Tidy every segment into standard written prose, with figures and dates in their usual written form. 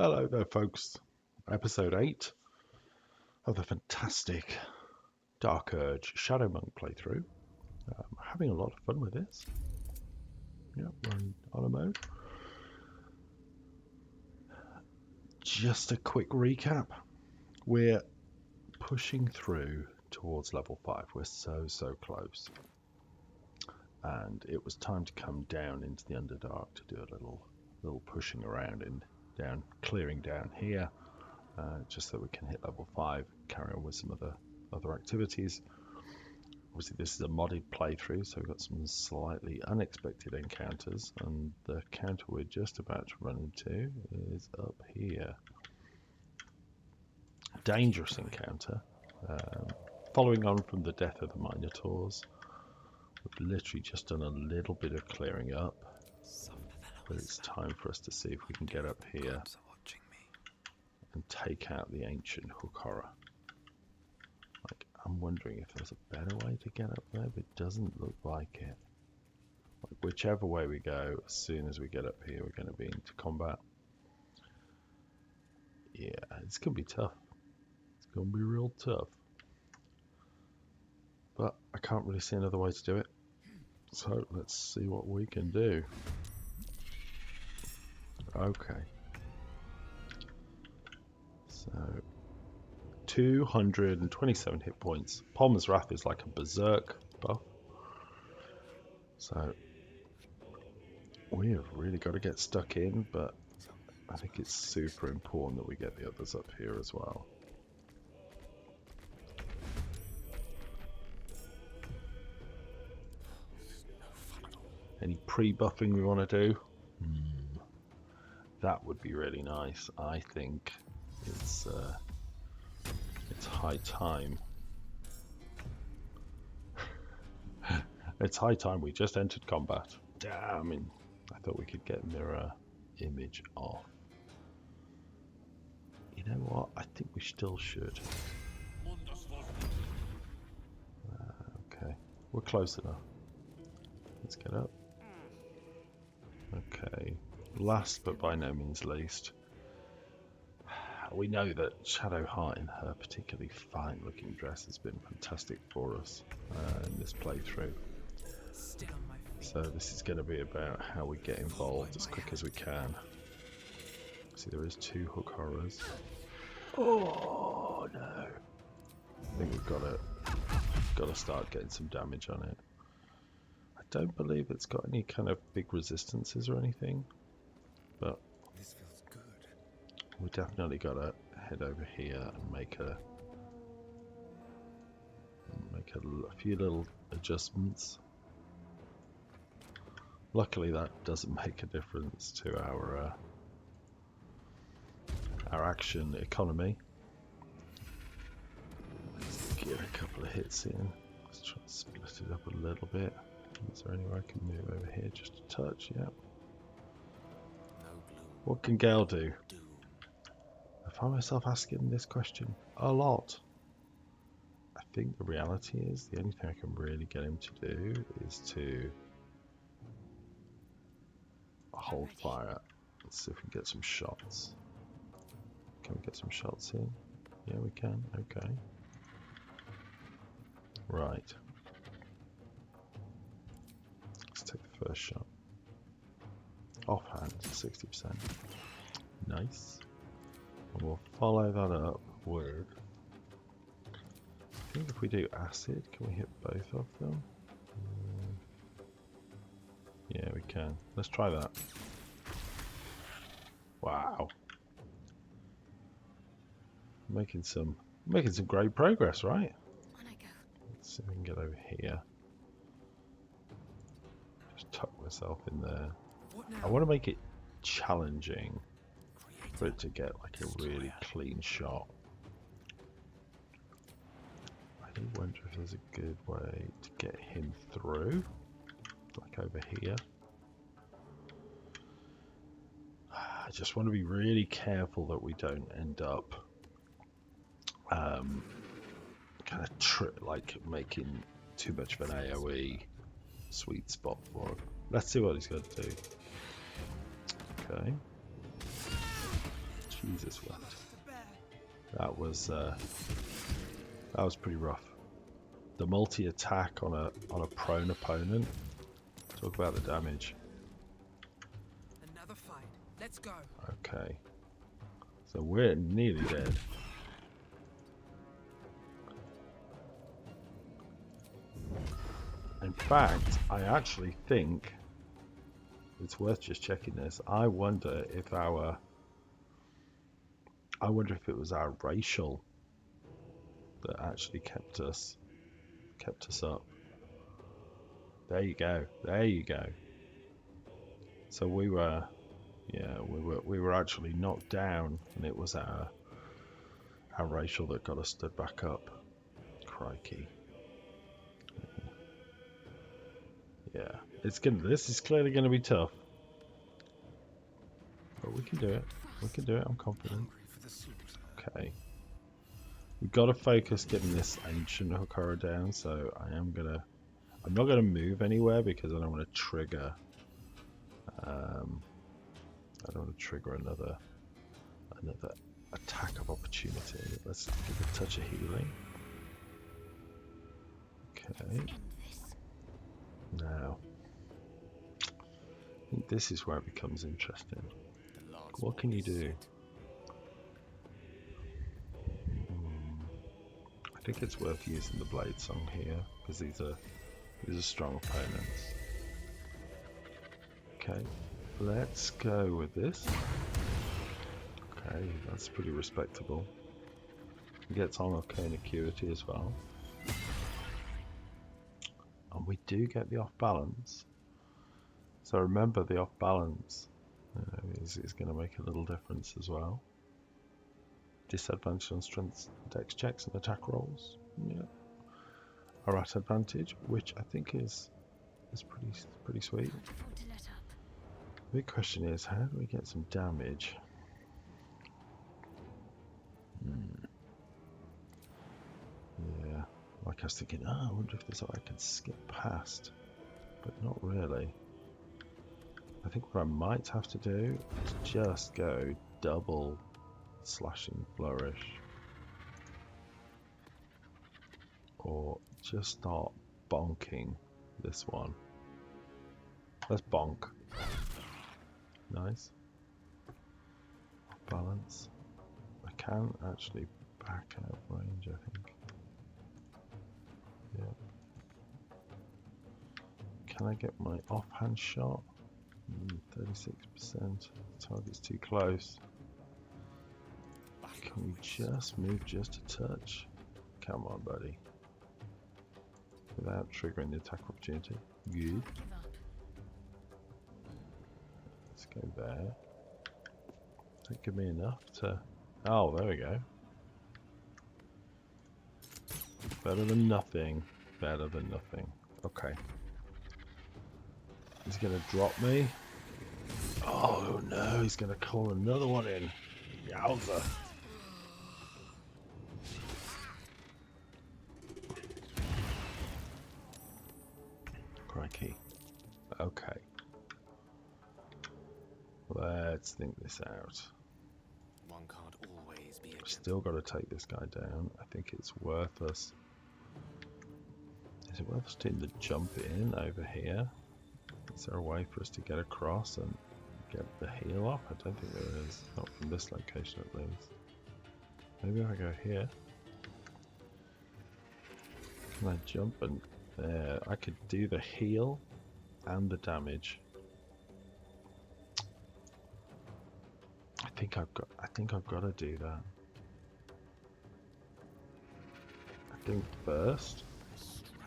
Hello there, folks. Episode 8 of the fantastic Dark Urge Shadow Monk playthrough. Having a lot of fun with this. Yeah, we're in auto mode. Just a quick recap. We're pushing through towards level 5. We're so close. And it was time to come down into the Underdark to do a little pushing around and down, clearing down here, just so we can hit level 5, carry on with some other activities. Obviously this is a modded playthrough, so we've got some slightly unexpected encounters, and the counter we're just about to run into is up here. Dangerous encounter. Following on from the death of the Minotaurs, we've literally just done a little bit of clearing up. But it's time for us to see if we can get up here and take out the ancient hook horror. Like, I'm wondering if there's a better way to get up there, but it doesn't look like it. Like, whichever way we go, as soon as we get up here, we're going to be into combat. Yeah, it's going to be tough. It's going to be real tough. But I can't really see another way to do it. So let's see what we can do. Okay, so 227 hit points. Palmer's Wrath is like a berserk buff, so we have really got to get stuck in, but I think it's super important that we get the others up here as well. Any pre-buffing we want to do? That would be really nice. I think it's high time. It's high time we just entered combat. Damn, I thought we could get mirror image off. You know what? I think we still should. Okay, we're close enough. Let's get up. Okay. Last but by no means least, we know that Shadowheart in her particularly fine looking dress has been fantastic for us in this playthrough. So this is going to be about how we get involved as quick as we can. See, there is 2 hook horrors. Oh no! I think we've got to start getting some damage on it. I don't believe it's got any kind of big resistances or anything. But this feels good. We definitely got to head over here and make a few little adjustments. Luckily, that doesn't make a difference to our action economy. Let's get a couple of hits in. Let's try and split it up a little bit. Is there anywhere I can move over here just a touch? Yeah. What can Gale do? I find myself asking this question a lot. I think the reality is the only thing I can really get him to do is to hold fire. Let's see if we can get some shots. Can we get some shots in? Yeah, we can. Okay. Right. Let's take the first shot. Offhand, 60%. Nice. And we'll follow that up with... I think if we do acid, can we hit both of them? Yeah, we can. Let's try that. Wow. Making some great progress, right? Let's see if we can get over here. Just tuck myself in there. I want to make it challenging for it to get like a really clean shot. I do wonder if there's a good way to get him through, like over here. I just want to be really careful that we don't end up kind of like making too much of an AoE sweet spot for him. Let's see what he's going to do. Okay. Jesus wept. That was pretty rough. The multi-attack on a prone opponent. Talk about the damage. Another fight. Let's go. Okay. So we're nearly dead. In fact, I actually think it's worth just checking this. I wonder if it was our racial that actually kept us up. There you go. There you go. So we were actually knocked down, and it was our racial that got us stood back up. Crikey. Yeah, this is clearly gonna be tough. But we can do it. We can do it, I'm confident. Okay. We've got to focus getting this ancient Hokora down, so I'm not gonna move anywhere because I don't want to trigger another attack of opportunity. Let's give a touch of healing. Okay. Now, I think this is where it becomes interesting. What can you do? I think it's worth using the Blade Song here because these are strong opponents. Okay, let's go with this. Okay, that's pretty respectable. It gets on Arcane Acuity as well. And we do get the off balance. So remember, the off balance is going to make a little difference as well. Disadvantage on strength, dex checks, and attack rolls. Yeah, are at advantage, which I think is pretty sweet. The big question is, how do we get some damage? Yeah, like I was thinking, I wonder if there's something I can skip past, but not really. I think what I might have to do is just go double slashing flourish, or just start bonking this one. Let's bonk. Nice. Balance. I can actually back out of range, I think. Yeah. Can I get my offhand shot? 36%. Target's too close. Can we just move just a touch? Come on, buddy. Without triggering the attack opportunity. Good. Let's go there. That give me enough to... Oh, there we go. Better than nothing. Better than nothing. Okay. He's gonna drop me. Oh no, he's gonna call another one in. Yowza. Crikey. Okay. Let's think this out. One can't always be a Still got to take this guy down. I think it's worth us. Is it worth us doing the jump in over here? Is there a way for us to get across and get the heal up? I don't think there is. Not from this location at least. Maybe if I go here. Can I jump and there? I could do the heal and the damage. I think I've got to do that. I think first,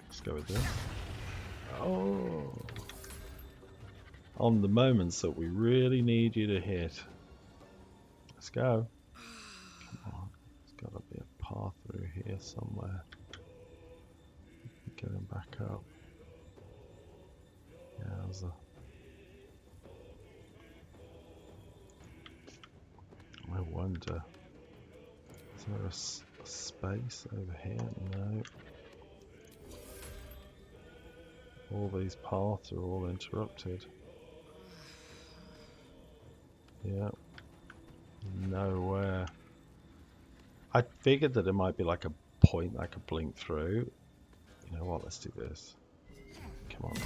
let's go with this. Oh, on the moments that we really need you to hit. Let's go. Come on, there's got to be a path through here somewhere. Get him back up. Yeah, I wonder, is there a space over here? No. All these paths are all interrupted. Yeah. nowhere. I figured that it might be like a point I could blink through. You know what? Let's do this. Come on.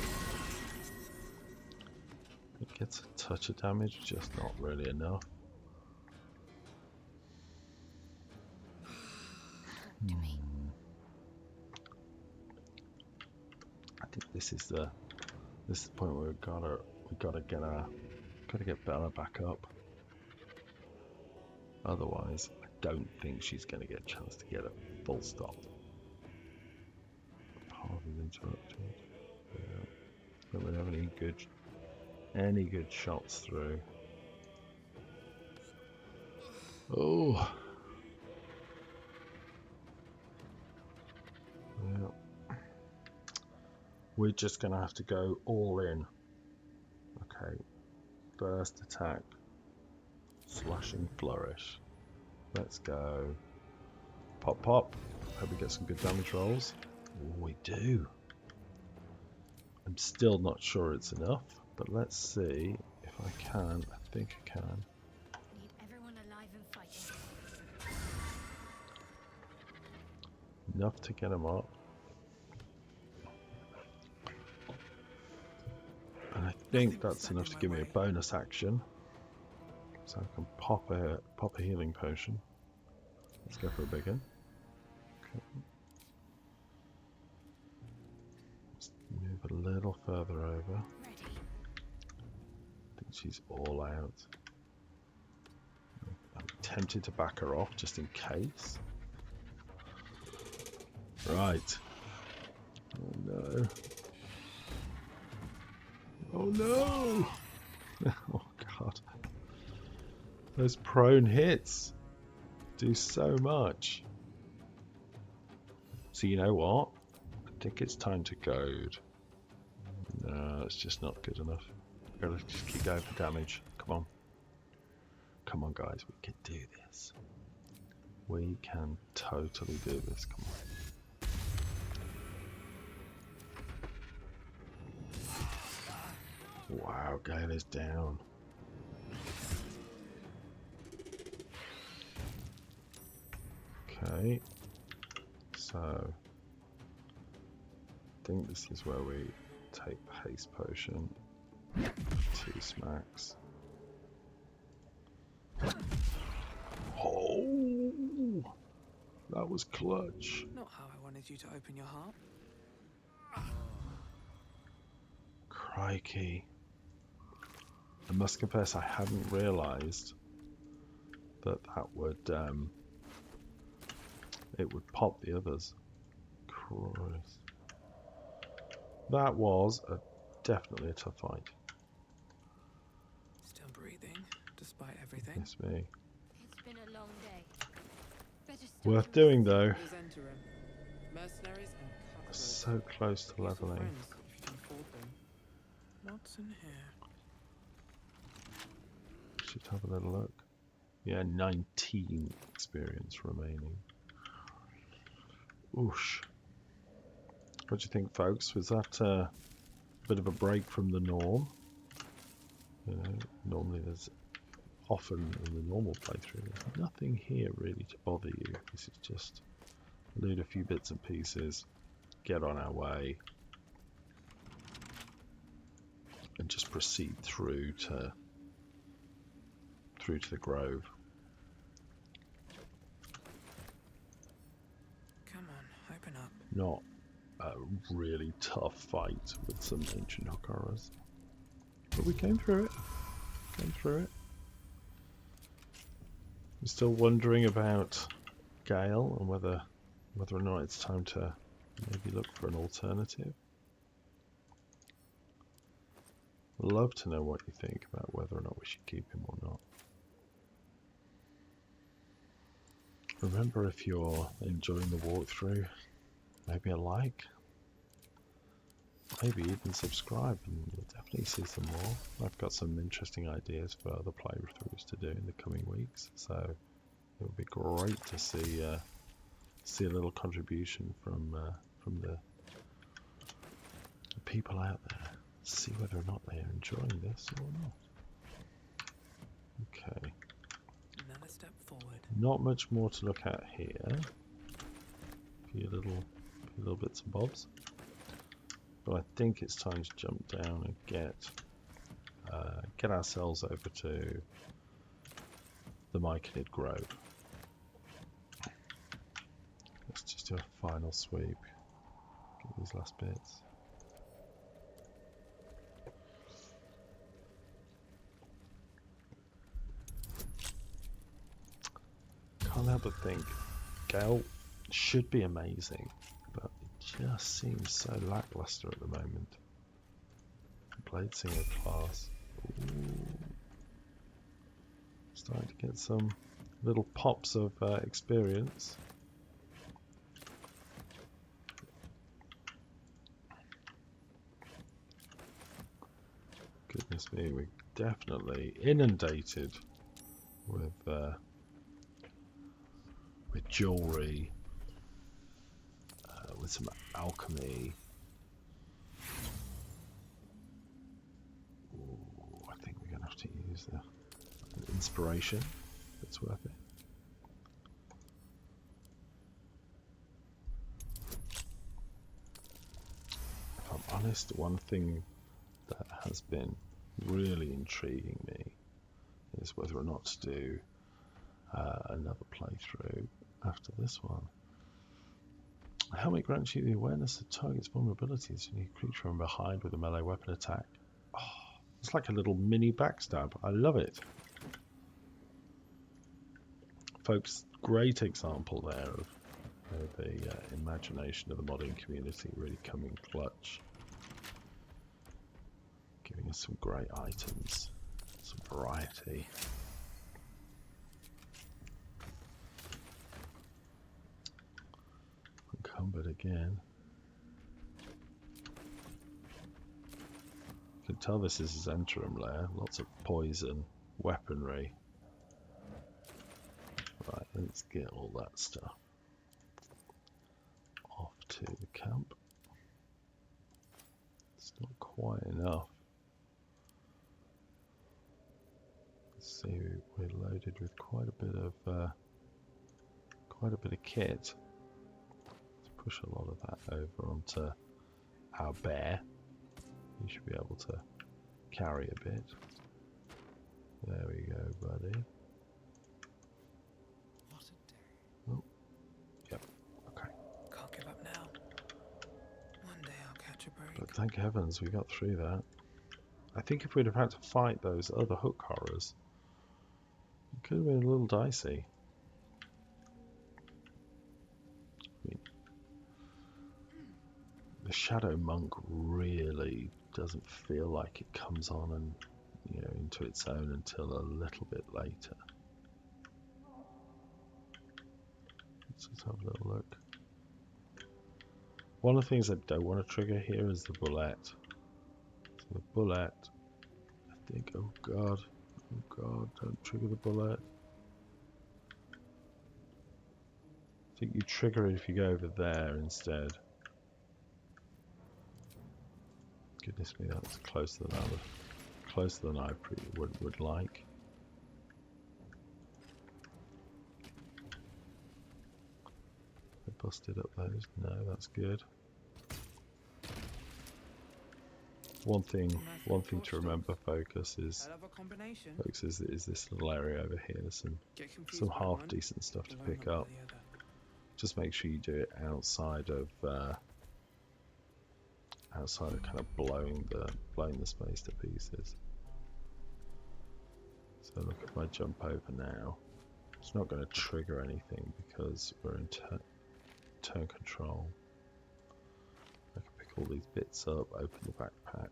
It gets a touch of damage, just not really enough. I think this is the point where we gotta get Bella back up. Otherwise, I don't think she's gonna get a chance to get a full stop. Path is interrupted. Don't really have any good shots through. Oh. Yeah. We're just gonna have to go all in. Okay. First attack. Slashing flourish. Let's go. Pop pop. Hope we get some good damage rolls. Oh, we do. I'm still not sure it's enough, but let's see if I can. I think I can. Need everyone alive and fighting. Enough to get him up. And I think that's enough to give me a bonus action. So I can pop a healing potion. Let's go for a big one. Okay. Let's move a little further over. Ready. I think she's all out. I'm tempted to back her off just in case. Right. Oh no. Oh no! Oh god. Those prone hits do so much. So you know what? I think it's time to goad. No, it's just not good enough. Gotta just keep going for damage. Come on. Come on guys, we can do this. We can totally do this, come on. Wow, Gale is down. Okay, so I think this is where we take the haste potion. 2 smacks. Oh, that was clutch. Not how I wanted you to open your heart. Crikey. I must confess I hadn't realised that it would pop the others. Christ. That was definitely a tough fight. Still breathing, despite everything. Miss me. It's been a long day. Better start Worth to doing rest. though. Presenter mercenaries and cutthroats. So close to Useful leveling. friends, if you can afford them. What's in here? Should have a little look. Yeah, 19 experience remaining. Oosh. What do you think, folks? Was that a bit of a break from the norm? You know, normally there's often in the normal playthrough, there's nothing here really to bother you. This is just loot a few bits and pieces, get on our way, and just proceed through to the grove. Come on, open up. Not a really tough fight with some ancient hook horrors, but we came through it. I'm still wondering about Gale and whether or not it's time to maybe look for an alternative. Love to know what you think about whether or not we should keep him or not. Remember, if you're enjoying the walkthrough, maybe a like, maybe even subscribe, and you'll definitely see some more. I've got some interesting ideas for other playthroughs to do in the coming weeks, so it would be great to see a little contribution from the people out there. See whether or not they are enjoying this or not. Okay. Another step forward. Not much more to look at here. A few little bits and bobs. But I think it's time to jump down and get ourselves over to the Myconid Grove. Let's just do a final sweep. Get these last bits. Can't help but think Gale should be amazing, but it just seems so lackluster at the moment. Blade Singer class. Ooh. Starting to get some little pops of experience. Goodness me, we're definitely inundated with jewelry, with some alchemy. Ooh, I think we're going to have to use an inspiration. It's worth it. If I'm honest, one thing that has been really intriguing me is whether or not to do another playthrough after this one. Helmet grants you the awareness of target's vulnerabilities when you creature from behind with a melee weapon attack. Oh, it's like a little mini backstab. I love it. Folks, great example there of the imagination of the modding community really coming clutch. Giving us some great items, some variety. Encumbered again. You can tell this is his Zentrum lair. Lots of poison, weaponry. Right, let's get all that stuff off to the camp. It's not quite enough. Let's see, we're loaded with quite a bit of kit. Push a lot of that over onto our bear. You should be able to carry a bit. There we go, buddy. What a day. Oh, yep, okay. Can't give up now. One day I'll catch a break. But thank heavens we got through that. I think if we'd have had to fight those other hook horrors, it could have been a little dicey. The Shadow Monk really doesn't feel like it comes on and, you know, into its own until a little bit later. Let's just have a little look. One of the things I don't want to trigger here is the bullet. So the bullet, I think, oh god, don't trigger the bullet. I think you trigger it if you go over there instead. Goodness me, that's closer than I would like. I busted up those. No, that's good. One thing to remember, folks, is this little area over here. There's some half decent stuff to pick up. Just make sure you do it outside of kind of blowing the space to pieces. So look, if I jump over now, it's not going to trigger anything because we're in turn control. I can pick all these bits up, open the backpack.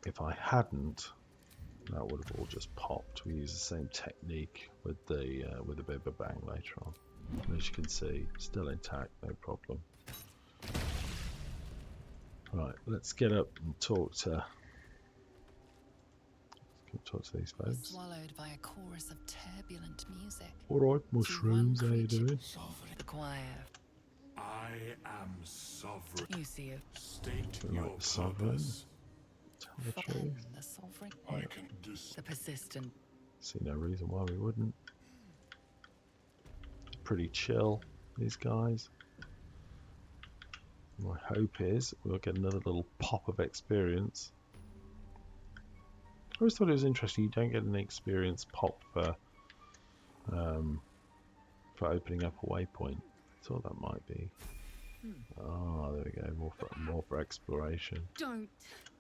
If I hadn't, that would have all just popped. We use the same technique with a bit of a bang later on. And as you can see, still intact, no problem. Right, let's get up and talk to these folks. Swallowed by a chorus of turbulent music. Alright, mushrooms, how you doing? The choir. I am sovereign. You see it. State Like your the sovereign. purpose. Tell the truth. The sovereign. I can The persistent. See no reason why we wouldn't. Pretty chill, these guys. My hope is we'll get another little pop of experience. I always thought it was interesting you don't get an experience pop for opening up a waypoint. Thought that might be. Oh, there we go. More for exploration. Don't.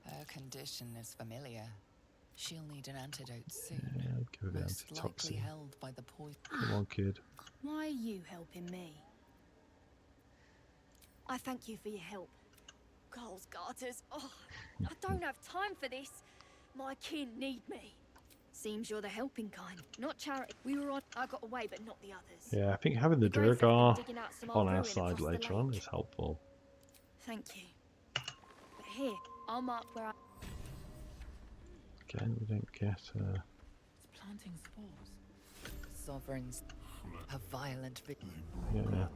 Her condition is familiar. She'll need an antidote soon. Yeah, I'd give it the Most likely antitoxin. held by the poison. Come on, kid. Why are you helping me? I thank you for your help. Girls, garters. Oh, I don't have time for this. My kin need me. Seems you're the helping kind, not charity. We were on. I got away, but not the others. Yeah, I think having the Grey's Durgar digging out some on old our ruin side across the later on lake. is helpful. Thank you. But here, I'll mark where I. Again, we don't get. It's planting spores. Sovereigns have violent. Yeah.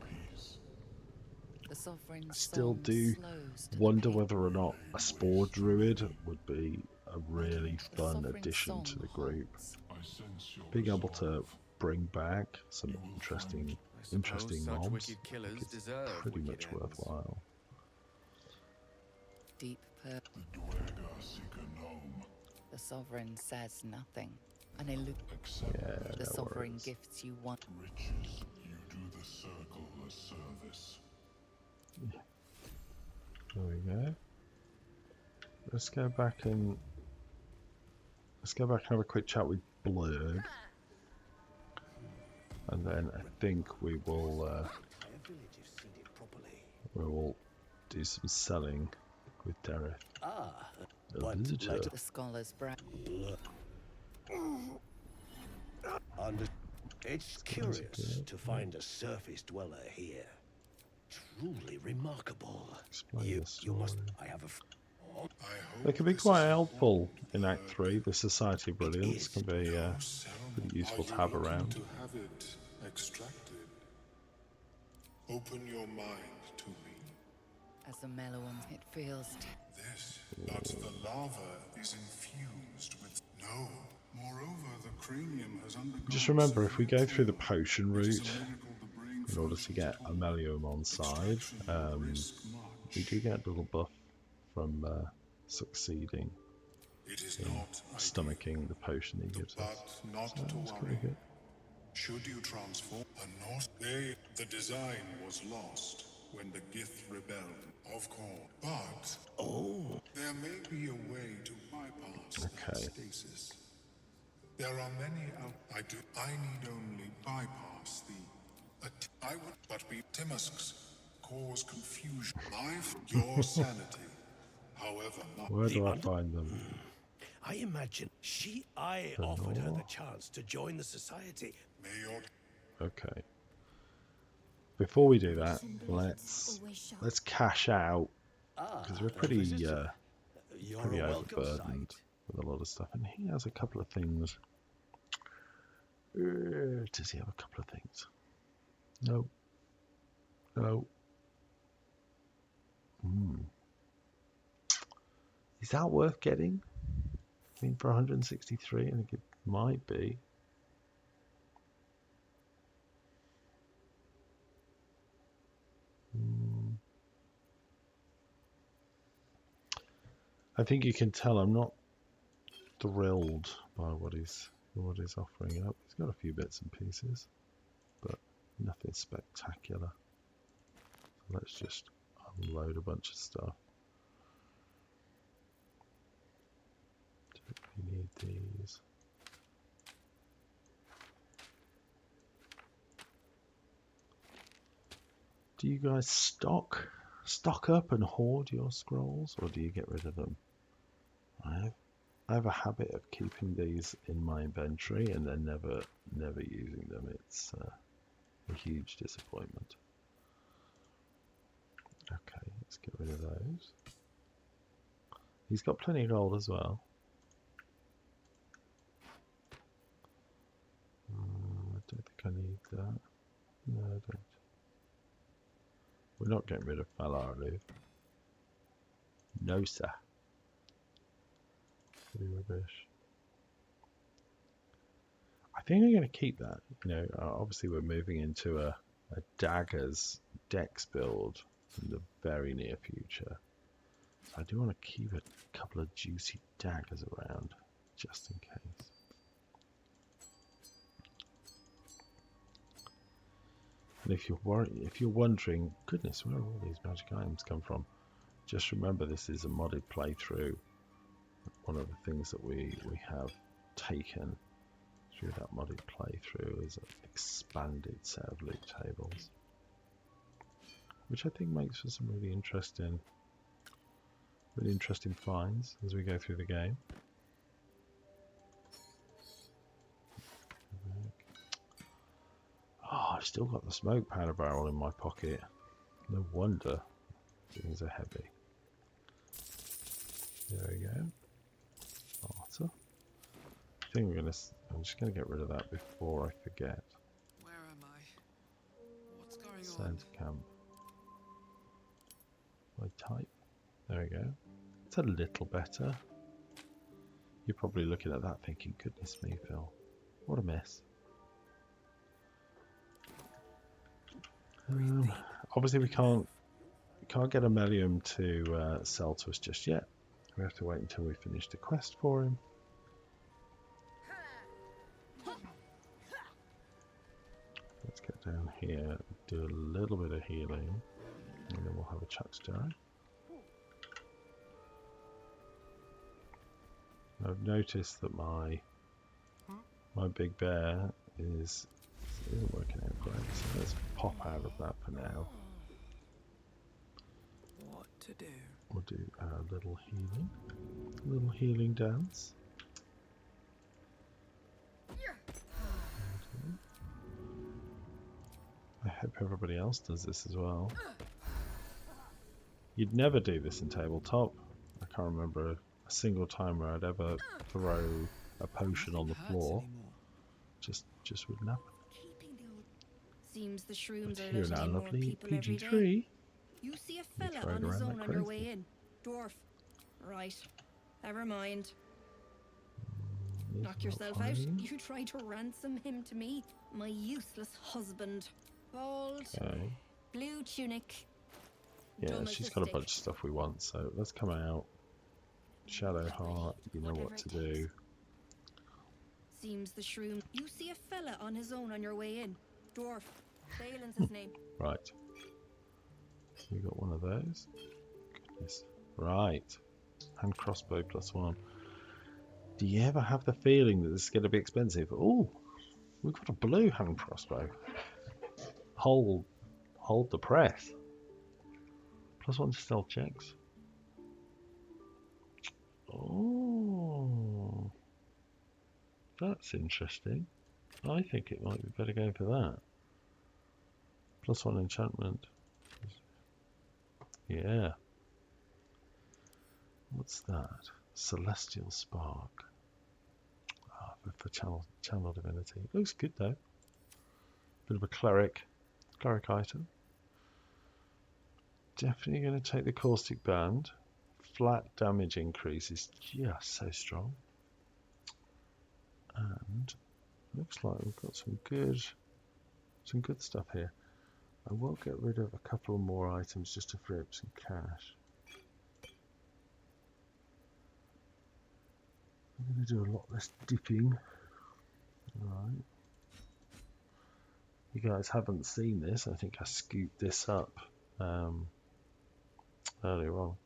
The sovereign I still song do slows to the wonder pain. whether or not a spore druid would be a really The fun sovereign addition to song the group. holds. I sense your Being able to resolve. bring back some interesting Suppose such mobs, wicked I killers think it's deserve pretty wicked much ends. worthwhile. Deep purple. The Dwerga seek a gnome. The sovereign says nothing. An illusion. Accept Yeah, The no sovereign worries. gifts you want. riches. You do the circle a service. There we go. Let's go back and have a quick chat with Blurg, and then I think we will do some selling with Dareth. But later- The scholar's brand. It's curious to find a surface dweller here. Truly remarkable. Explain You the must. story. I have a. They can be quite helpful in Act 3. The Society of Brilliance can be pretty useful to have around. To have it extracted. Open your mind to me. As a mellow, it feels. This, but the lava is infused with. No. Moreover, the cranium has undergone. Just remember, if we go through the potion It is a route miracle the brain in order to get Amelium on side, risk much. we do get a little buff from succeeding It is in not stomaching the potion he gives us. but not So to that's worry. pretty good. Should you transform a north, the design was lost when the Gith rebelled, of course. But there may be a way to bypass that Okay. stasis. There are many out. I need only bypass the. I would, but be Timusks cause confusion. Life, your sanity. However, not. Where do I find them? I imagine I offered her the chance to join the society. May your Okay. Before we do that, Always sharp. let's cash out because we're pretty You're pretty a welcome overburdened sight. with a lot of stuff, and he has a couple of things. Does he have a couple of things? No. No. Is that worth getting? I mean, for 163, I think it might be. I think you can tell I'm not thrilled by what he's offering up. He's got a few bits and pieces, but nothing spectacular. So let's just unload a bunch of stuff. We need these. Do you guys stock up and hoard your scrolls, or do you get rid of them? I have a habit of keeping these in my inventory and then never using them. It's a huge disappointment. Okay, let's get rid of those. He's got plenty of gold as well. I don't think I need that. No, I don't. We're not getting rid of Baldur. No, sir. Pretty rubbish. I think I'm going to keep that. You know, obviously we're moving into a daggers dex build in the very near future. So I do want to keep a couple of juicy daggers around, just in case. And if you're wondering, goodness, where all these magic items come from? Just remember, this is a modded playthrough. One of the things that we have taken through that modded playthrough is an expanded set of loot tables, which I think makes for some really interesting finds as we go through the game. Oh, I've still got the smoke powder barrel in my pocket. No wonder things are heavy. There we go. Water. I think I'm just gonna get rid of that before I forget. Where am I? What's going Sand camp. My type. There we go. It's a little better. You're probably looking at that thinking, goodness me, Phil, what a mess. Obviously we can't get a Melium to sell to us just yet. We have to wait until we finish the quest for him. Let's get down here, do a little bit of healing, and then we'll have a chat to Darren. I've noticed that my big bear isn't working out great, so let's pop out of that for now. What to do? We'll do a little healing dance. I hope everybody else does this as well. You'd never do this in tabletop. I can't remember a single time where I'd ever throw a potion on the floor. Just wouldn't happen. Seems the shrooms are Here letting now, in more lovely people every day. PG3. You see a You fella throw it on his around own like on your crazy. way in. Dwarf. Right. Never mind. He's Knock not yourself out. fine. You try to ransom him to me, my useless husband. Bald, Okay. blue tunic. Yeah, dumb as she's a got a stick. bunch of stuff we want, so let's come out. Shadow Heart, you know what to do. Seems the shroom. You see a fella on his own on your way in. Dwarf. Balin's his name. Right. We got one of those. Goodness. Right. Hand crossbow +1. Do you ever have the feeling that this is going to be expensive? Oh, we've got a blue hand crossbow. Hold the breath. +1 to stealth checks. Oh, that's interesting. I think it might be better going for that. +1 enchantment. Yeah. What's that? Celestial Spark. Ah, for channel divinity. Looks good though. Bit of a cleric item. Definitely going to take the caustic band. Flat damage increase is just so strong. And looks like we've got some good stuff here. I will get rid of a couple more items just to free up some cash. I'm going to do a lot less dipping. Right. You guys haven't seen this. I think I scooped this up earlier on.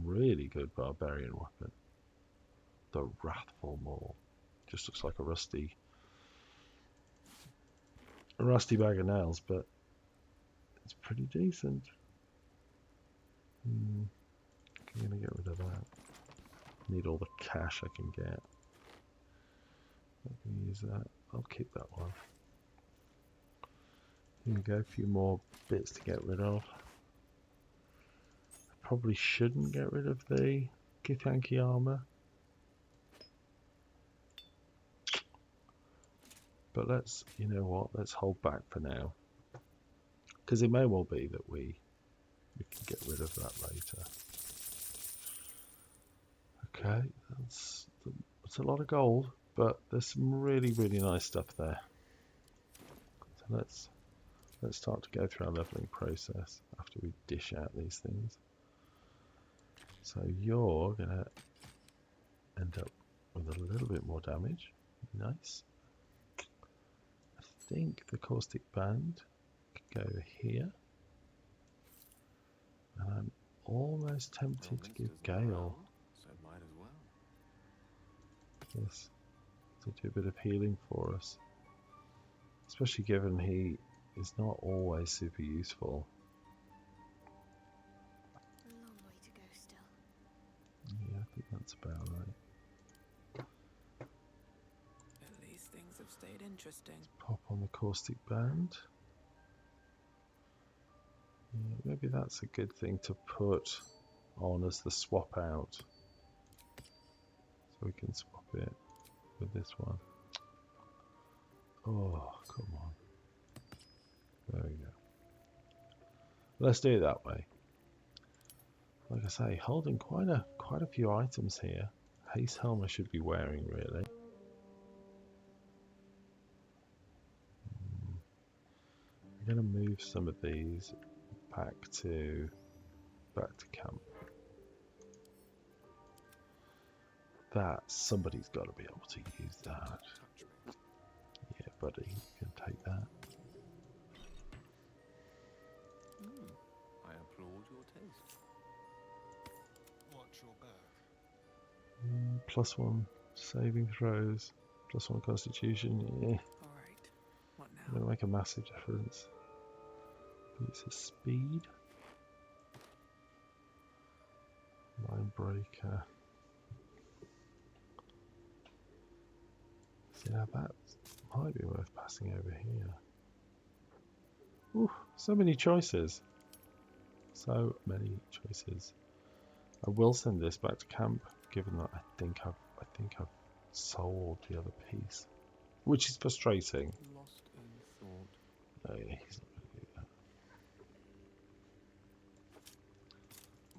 Really good barbarian weapon. The Wrathful Maul. Just looks like a rusty bag of nails, but it's pretty decent. I'm going to get rid of that. Need all the cash I can get. I can use that. I'll keep that one. Here we go, a few more bits to get rid of. I probably shouldn't get rid of the Githyanki armor. But let's, you know what, let's hold back for now. Because it may well be that we can get rid of that later. Okay, that's a lot of gold. but there's some really, really nice stuff there. So let's start to go through our leveling process after we dish out these things. So you're gonna end up with a little bit more damage. Nice. I think the caustic band could go here. And I'm almost tempted to give Gale So might as well. this to do a bit of healing for us. Especially given he is not always super useful. A long way to go still. Yeah, I think that's about right. At least things have stayed interesting. Pop on the caustic band. Yeah, maybe that's a good thing to put on as the swap out. So we can swap it with this one. Oh, come on. There we go. Let's do it that way. Like I say, holding quite a few items here. Haste helm I should be wearing really. I'm gonna move some of these back to camp. That somebody's got to be able to use that. Yeah, buddy, you can take that. I applaud your taste. Watch your back. +1 saving throws, +1 constitution. Yeah, Alright. What now? going to make a massive difference. It's a speed. Line breaker. See, now that might be worth passing over here. Ooh, so many choices. So many choices. I will send this back to camp, given that I think I've sold the other piece, which is frustrating. Lost in thought. Oh yeah, he's not going to do that.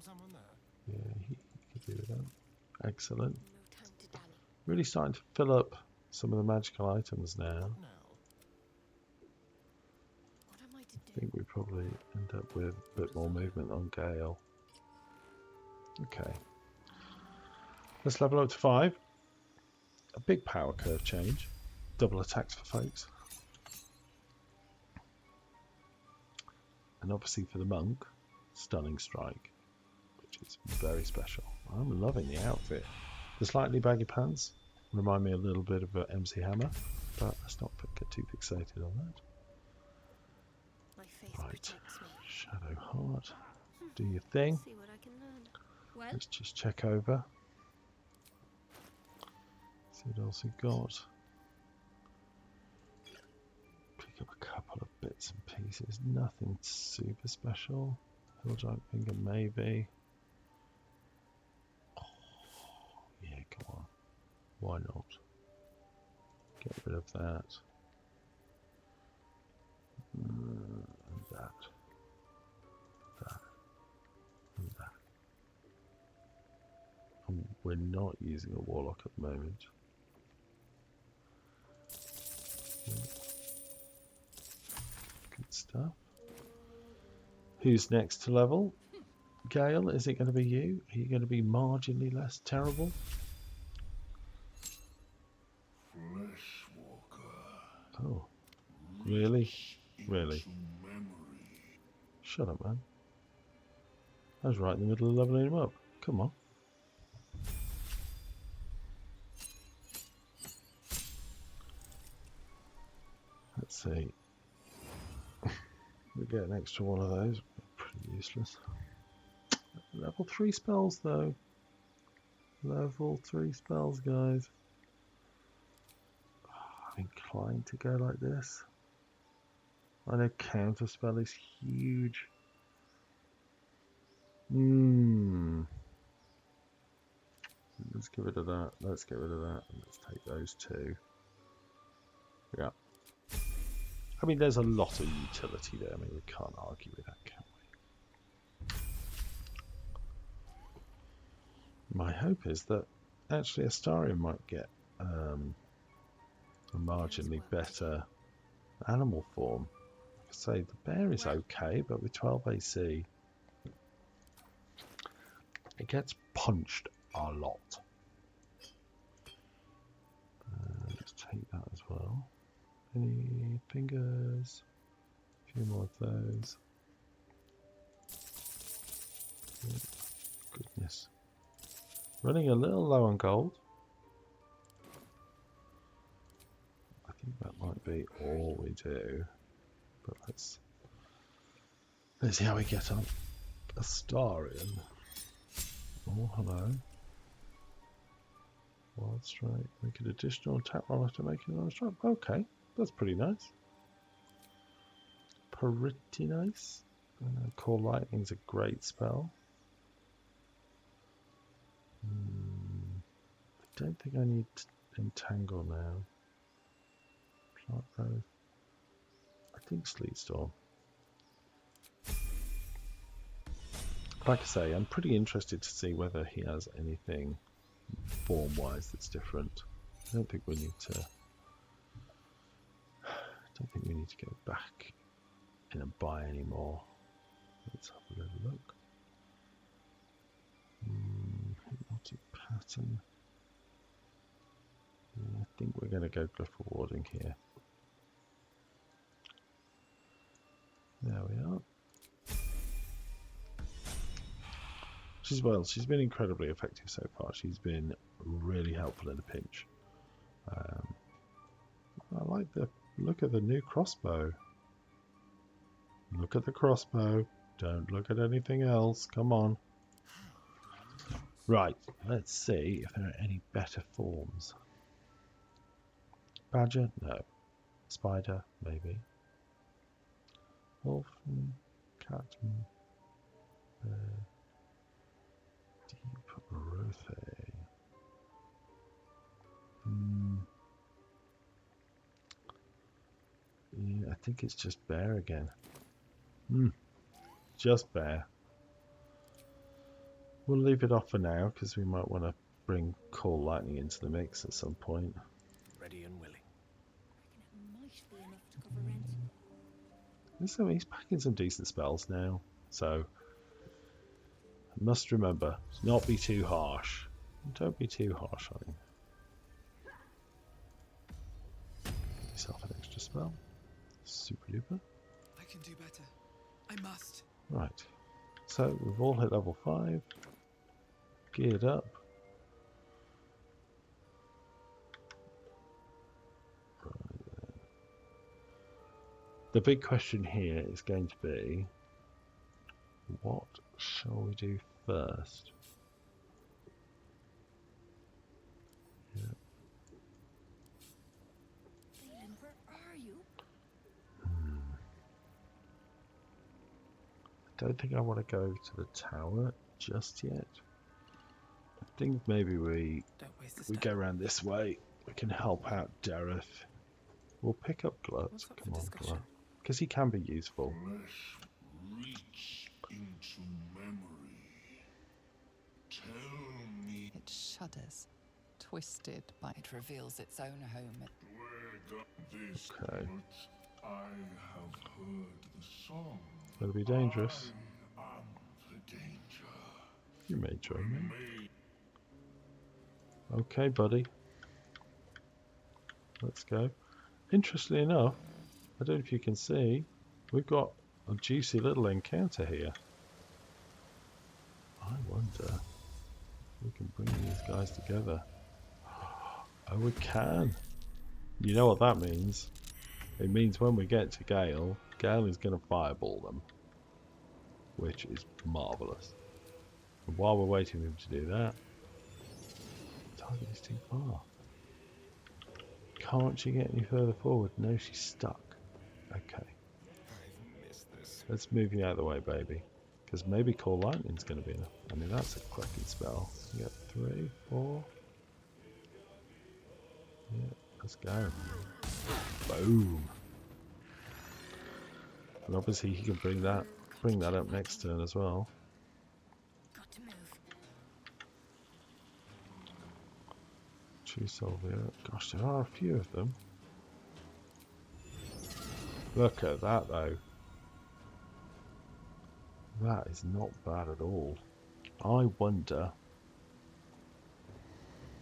Someone there? Yeah, he could do that. Excellent. No time to dally. Really starting to fill up some of the magical items now. Now. What am I to I do? think we probably end up with a bit more movement on Gale. Okay. Let's level up to 5. A big power curve change. Double attacks for folks. And obviously for the monk, stunning strike, which is very special. I'm loving the outfit. The slightly baggy pants remind me a little bit of an MC Hammer, but let's not get too fixated on that. My faith Right. protects me. Shadow Heart, do your thing. See what I can learn. Well, Let's just check over. See what else we've got. Pick up a couple of bits and pieces. Nothing super special. Hill Giant Finger maybe. Oh, yeah, come on. Why not? Get rid of that. And that. That. And that. And we're not using a Warlock at the moment. Good stuff. Who's next to level? Gale, is it going to be you? Are you going to be marginally less terrible? Fleshwalker. Oh, really? Really? Memory. Shut up, man. I was right in the middle of leveling him up. Come on. Let's see. We get an extra one of those. Pretty useless. Level 3 spells, though. Level 3 spells, guys. I'm inclined to go like this. I know counter spell is huge. Let's get rid of that. Let's get rid of that. And let's take those two. Yeah. I mean, there's a lot of utility there. I mean, we can't argue with that, can we? My hope is that actually Astarion might get a marginally better animal form. I say the bear is okay, but with 12 AC, it gets punched a lot. Let's take that as well. Any fingers? A few more of those. Yeah, goodness. Running a little low on gold. I think that might be all we do. But let's see how we get on. Astarian. Oh, hello. Wild strike. Make an additional attack roll after making another strike. Okay, that's pretty nice. Pretty nice. Call Lightning's a great spell. I don't think I need Entangle now. Plant Growth. I think Sleet Storm. Like I say, I'm pretty interested to see whether he has anything form-wise that's different. I don't think we need to. Go back in and buy any more. Let's have a little look. Hypnotic Pattern. Yeah, I think we're going to go Glyph Warding here. There we are. She's been incredibly effective so far. She's been really helpful in a pinch. I like the look at the new crossbow. Look at the crossbow. Don't look at anything else. Come on. Right, let's see if there are any better forms. Badger? No. Spider? Maybe. Wolf? Cat? Deep Rothe. Yeah, I think it's just bear again. Just bear. We'll leave it off for now because we might want to bring Call Lightning into the mix at some point. Ready and willing. So he's packing some decent spells now, so I must remember to not be too harsh. Don't be too harsh on him. Get yourself an extra spell. Super duper. I can do better. I must. Right. So we've all hit level 5. Geared up. Right then. The big question here is going to be, what shall we do first? Yeah. Phelan, where are you? I don't think I want to go to the tower just yet. I think maybe we go around this way. We can help out Dareth. We'll pick up Glut. What's up Come for on, discussion? Glut. Because he can be useful. Reach into memory. Tell me It shudders, twisted by it reveals its own home. where this Okay. but I have heard the song. It's going to be dangerous. I am the danger. You may join me. May Okay, buddy. Let's go. Interestingly enough, I don't know if you can see, we've got a juicy little encounter here. I wonder if we can bring these guys together. Oh, we can. You know what that means? It means when we get to Gale, Gale is going to fireball them, which is marvellous. And while we're waiting for him to do that, the target is too far. Can't she get any further forward? No, she's stuck. Okay. Let's move you out of the way, baby. Because maybe Call Lightning's going to be enough. I mean, that's a cracking spell. You get 3, 4. Yeah, let's go. Boom. And obviously he can bring that up next turn as well. Got to move. True Sylvia. Gosh, there are a few of them. Look at that though. That is not bad at all. I wonder.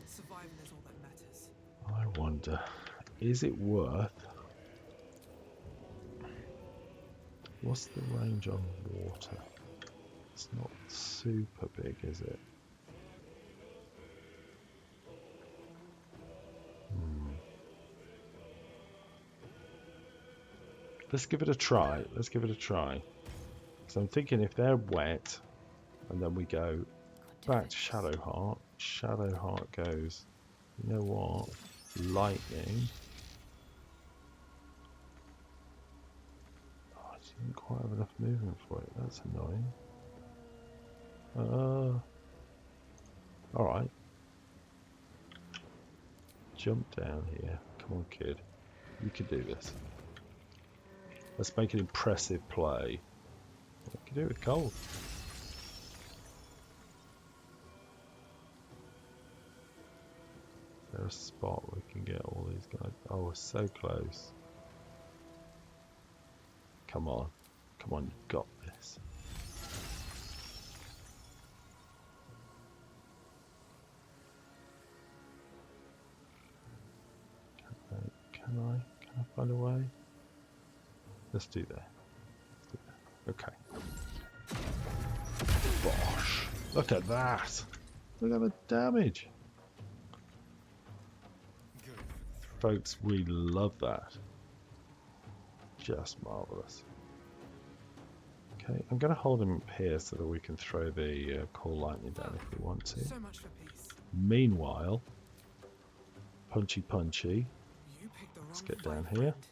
Surviving is all that matters. I wonder. Is it worth? What's the range on water? It's not super big, is it? Let's give it a try. Let's give it a try. So I'm thinking if they're wet, and then we go back to Shadowheart. Shadowheart goes, you know what? Lightning. Oh, I didn't quite have enough movement for it. That's annoying. Alright. Jump down here. Come on, kid. You can do this. Let's make an impressive play. We can do it with cold. Is there a spot where we can get all these guys? Oh, we're so close. Come on. Come on, you've got this. Can I find a way? Let's do that. Okay. Bosh. Look at that. Look at the damage. Folks, we love that. Just marvellous. Okay, I'm going to hold him up here so that we can throw the call lightning down if we want to. So much for peace. Meanwhile, punchy. You picked the wrong Let's get down fight, here. friend.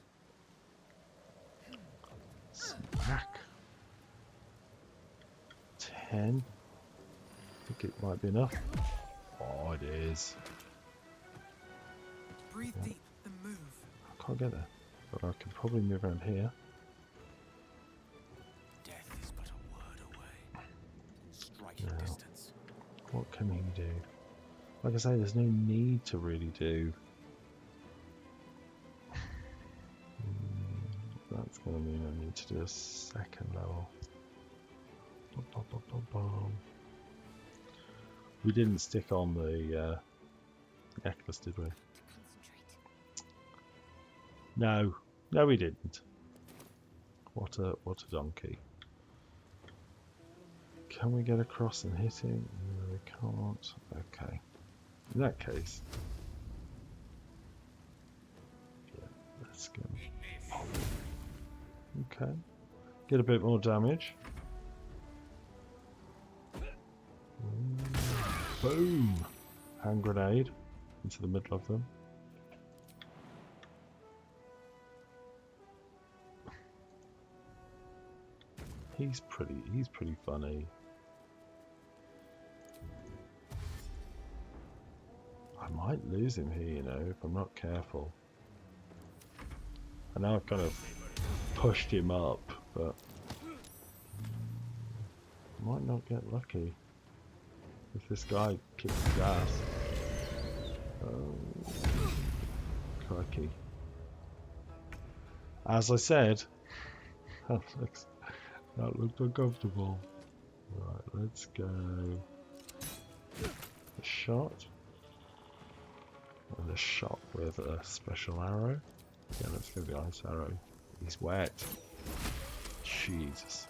Smack. 10. I think it might be enough. Oh, it is. Breathe deep and move. I can't get there, but I can probably move around here. Death is but a word away. Striking Now, distance. what can he do? Like I say, there's no need to really do. That's going to mean I need to do a second level. We didn't stick on the necklace, did we? No, we didn't. What a donkey. Can we get across and hit him? No, we can't. Okay. In that case, yeah, let's go. Okay. Get a bit more damage. Boom! Hand grenade into the middle of them. He's pretty funny. I might lose him here, you know, if I'm not careful. I know I've kind of pushed him up, but I might not get lucky if this guy kicks his ass. Oh, crikey. As I said, that looked uncomfortable. Right, let's go. A shot. And a shot with a special arrow. Yeah, let's go the ice arrow. He's wet. Jesus.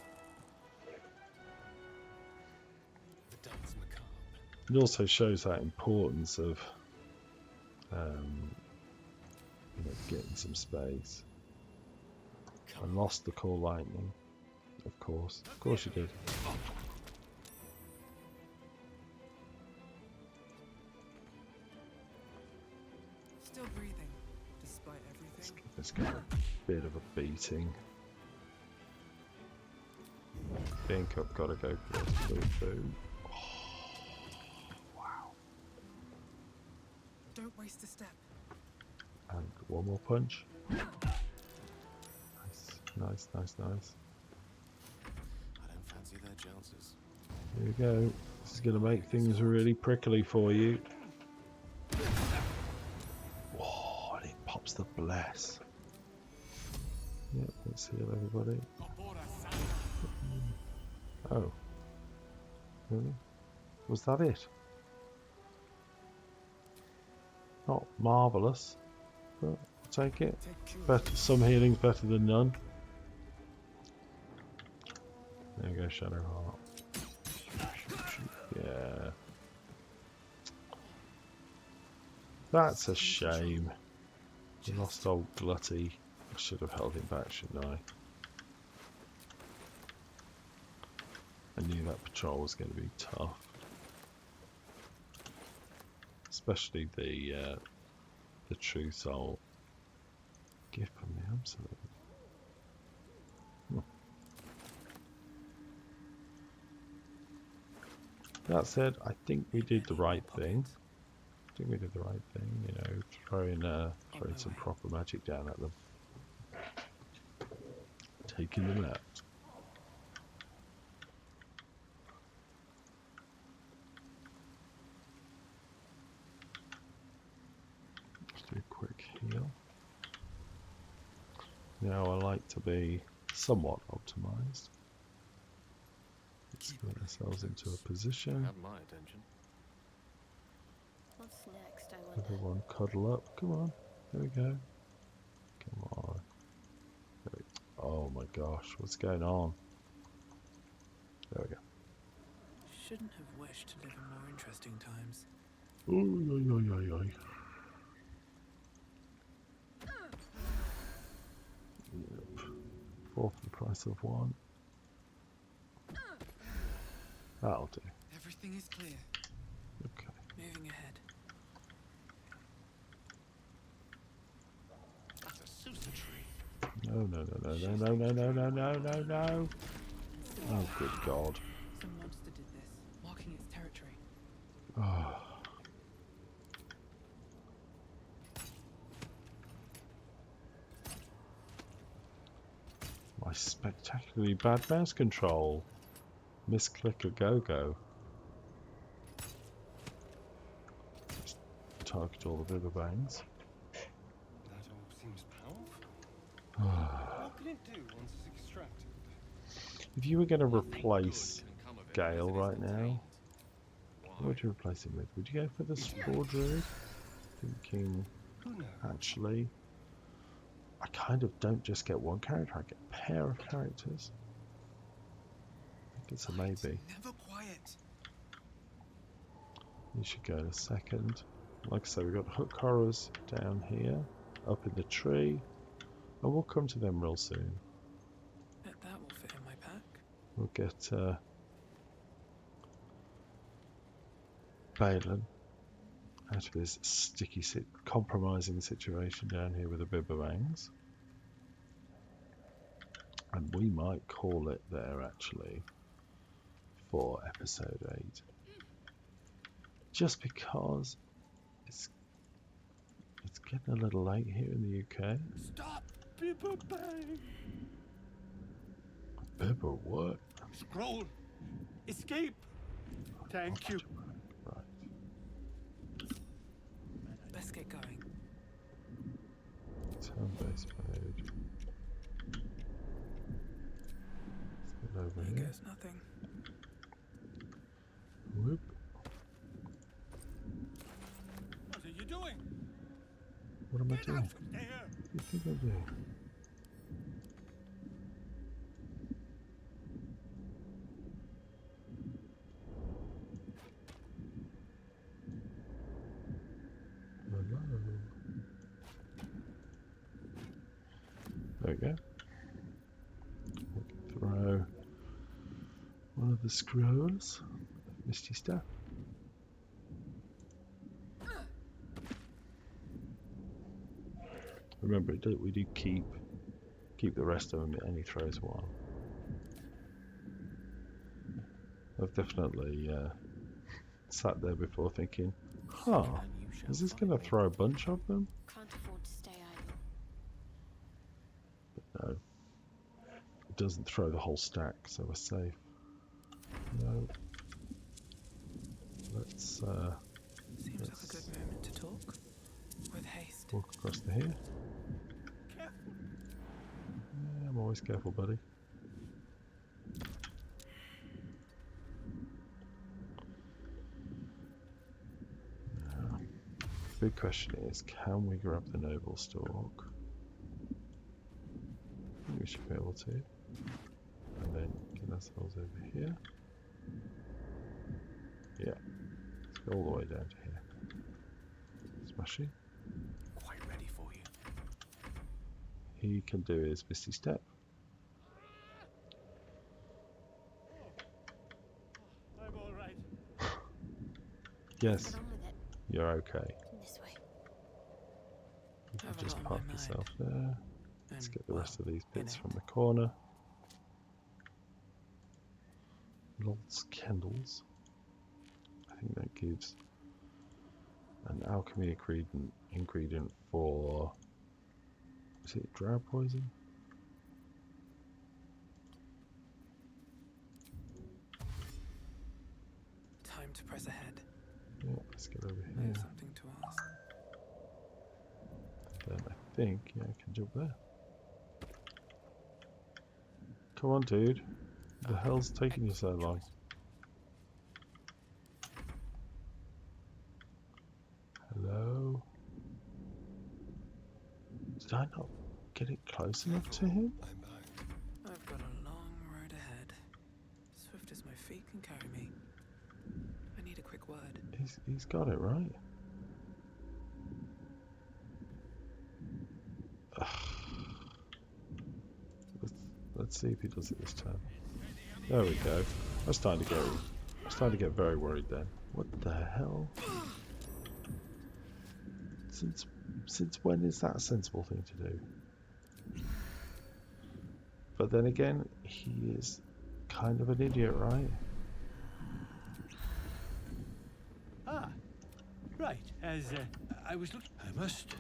It also shows that importance of you know, getting some space. I lost the call lightning, of course. Of course you did. Still breathing, despite everything. Let's get a bit of a beating. I think I've got to go for this. Boom. Don't waste a step. And one more punch. Nice. I don't fancy their chances. Here we go. This is going to make things really prickly for you. Oh, and it pops the bless. Yeah, let's heal everybody. Oh. Really? Was that it? Not marvellous, but I'll take it. Better, some healing's better than none. There we go, Shadowheart. Yeah. That's a shame. We lost old Glutty. I should have held him back, shouldn't I? I knew that patrol was going to be tough. Especially the True Soul. Gift from the Absolute. That said, I think we did the right thing. I think we did the right thing, you know, throwing some proper magic down at them. Taking them out. Just do a quick heal. Now I like to be somewhat optimized. Let's get ourselves into a position. Have my attention. What's next, I wonder? Everyone cuddle up. Come on. There we go. Come on. Oh my gosh, what's going on? There we go. Shouldn't have wished to live in more interesting times. Oy. Yep. 4 for the price of 1. That'll do. Everything is clear. Okay. Moving ahead. That's a Susa tree. No. Oh, good God. Some monster did this, marking its territory. Oh. My spectacularly bad mouse control. Misclick a go-go. Just target all the Bibberbangs. That orb seems powerful. What can it do once it's extracted? If you were going to replace Gale right now, what would you replace him with? Would you go for the Spore Druid? Thinking, Who knows? actually, I kind of don't just get one character, I get a pair of characters. I think it's a maybe. Never quiet. You should go in a second. Like I say, we've got hook horrors down here, up in the tree, and we'll come to them real soon. Bet that will fit in my pack. We'll get Balin out of his sticky, compromising situation down here with the Bibberbangs. And we might call it there, actually, for episode 8. Just because it's getting a little late here in the UK. Stop! Bibber bang! Bibber what? Scroll! Escape! Thank you. Right. Let's get going. Turn-based mode. Let's get over Here here. goes nothing. Whoop. What are you doing? What am I Get doing? out there! What do you think I'm doing? Hello. There we go. We can throw one of the scrolls. Misty Step. Remember, we do keep the rest of them. It only throws one. I've definitely sat there before thinking, huh, is this going to throw a bunch of them? Can't afford to stay idle. But no, it doesn't throw the whole stack, so we're safe. No. Let's Seems like a good moment to talk. With haste. walk across to here. Careful! Always careful, buddy. Now, the big question is, can we grab the noble stalk? I think we should be able to. And then get ourselves over here. Yeah. Let's go all the way down to here. Smashing. Quite ready for you. He can do his Misty Step. I'm all right. Yes, Get on with it. you're okay. This way. You can Have a just lot on park my yourself mind. there. Let's And, get the rest of well, these in bits it. from the corner. Lots candles. I think that gives an alchemy ingredient for, is it drow poison? Time to press ahead. Yeah, let's get over I here. have something to ask. Then I think, yeah, I can jump there. Come on, dude. The hell's taking you so long? Hello? Did I not get it close enough to him? I'm back. I've got a long road ahead. Swift as my feet can carry me. I need a quick word. He's got it right. Let's see if he does it this time. There we go. I was starting to get very worried then. What the hell? Since when is that a sensible thing to do? But then again, he is kind of an idiot, right? Ah, right. As I was looking, I must.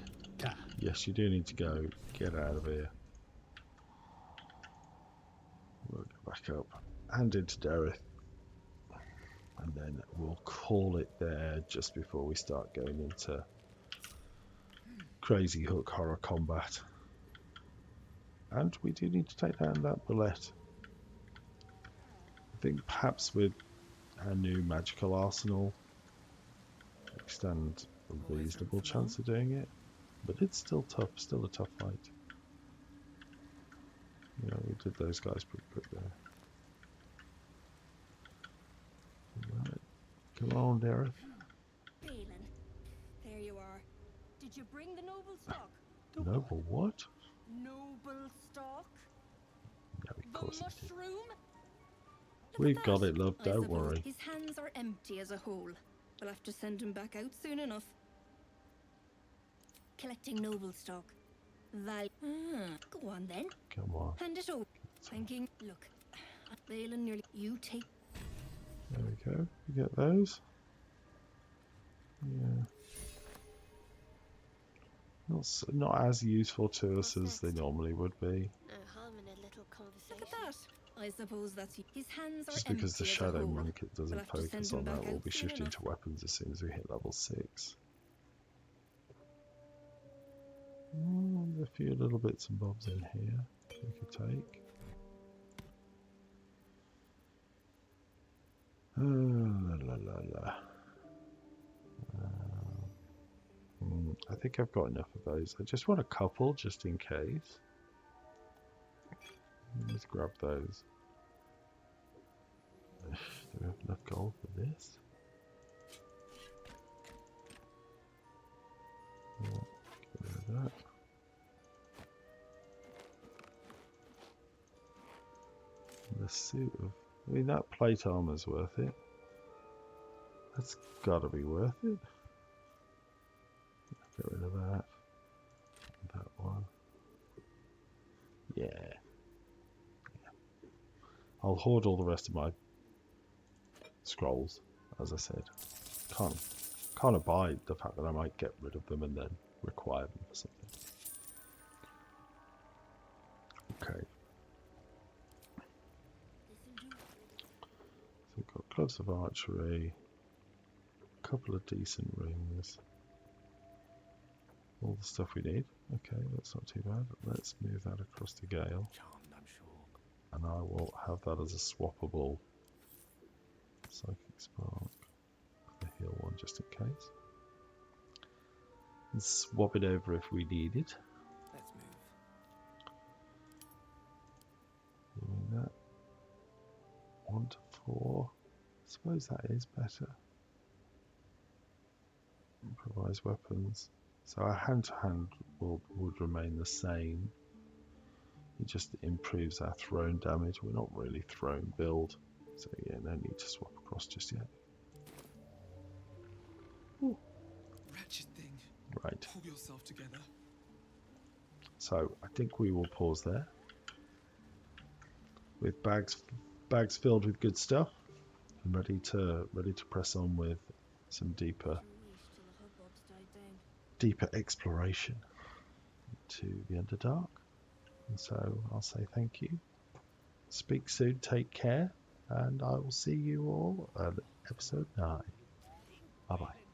Yes, you do need to go. Get out of here. We'll go back up and into Dareth. And then we'll call it there just before we start going into crazy hook horror combat. And we do need to take down that bullet. I think perhaps with our new magical arsenal, we stand a reasonable chance of doing it. But it's still tough, still a tough fight. Yeah, we did those guys pretty quick there. Right. Come on, Dareth. Balin, there you are. Did you bring the noble stock? Noble what? Noble stock? No, of The course it did. mushroom? Look We've at got that. it, love, I don't suppose worry. His hands are empty as a whole. We'll have to send him back out soon enough. Collecting noble stock. Go on then. Come on. Hand it over. Thinking, look, Balin nearly. You take. There we go. You get those? Yeah. Not as useful to us as they normally would be. No harm in a little conversation. Look at that. I suppose that's his hands are Just empty because the as a Shadow whole. Monk it doesn't We'll have to focus send on him that, back we'll out be soon shifting enough. to weapons as soon as we hit level 6. A few little bits and bobs in here we could take. I think I've got enough of those. I just want a couple just in case. Let's grab those. Do we have enough gold for this? Yeah, get rid of that. The suit of... I mean, that plate armor's worth it. That's gotta be worth it. Get rid of that. That one. Yeah. I'll hoard all the rest of my scrolls, as I said. Can't abide the fact that I might get rid of them and then require them for something. Okay. So we've got gloves of archery, a couple of decent rings, all the stuff we need. Okay, that's not too bad. Let's move that across to Gale. Charm none and I will have that as a swappable psychic spark. The heal one just in case. And swap it over if we need it. Let's move. Doing that. 1 to 4. I suppose that is better. Improvise weapons. So our hand-to-hand would remain the same. It just improves our thrown damage. We're not really thrown build. So yeah, no need to swap across just yet. Ooh. Wretched thing. Right. Pull yourself together. So I think we will pause there. With bags filled with good stuff. And ready to press on with some deeper exploration to the Underdark. And so I'll say thank you. Speak soon, take care, and I will see you all at episode 9. Bye bye.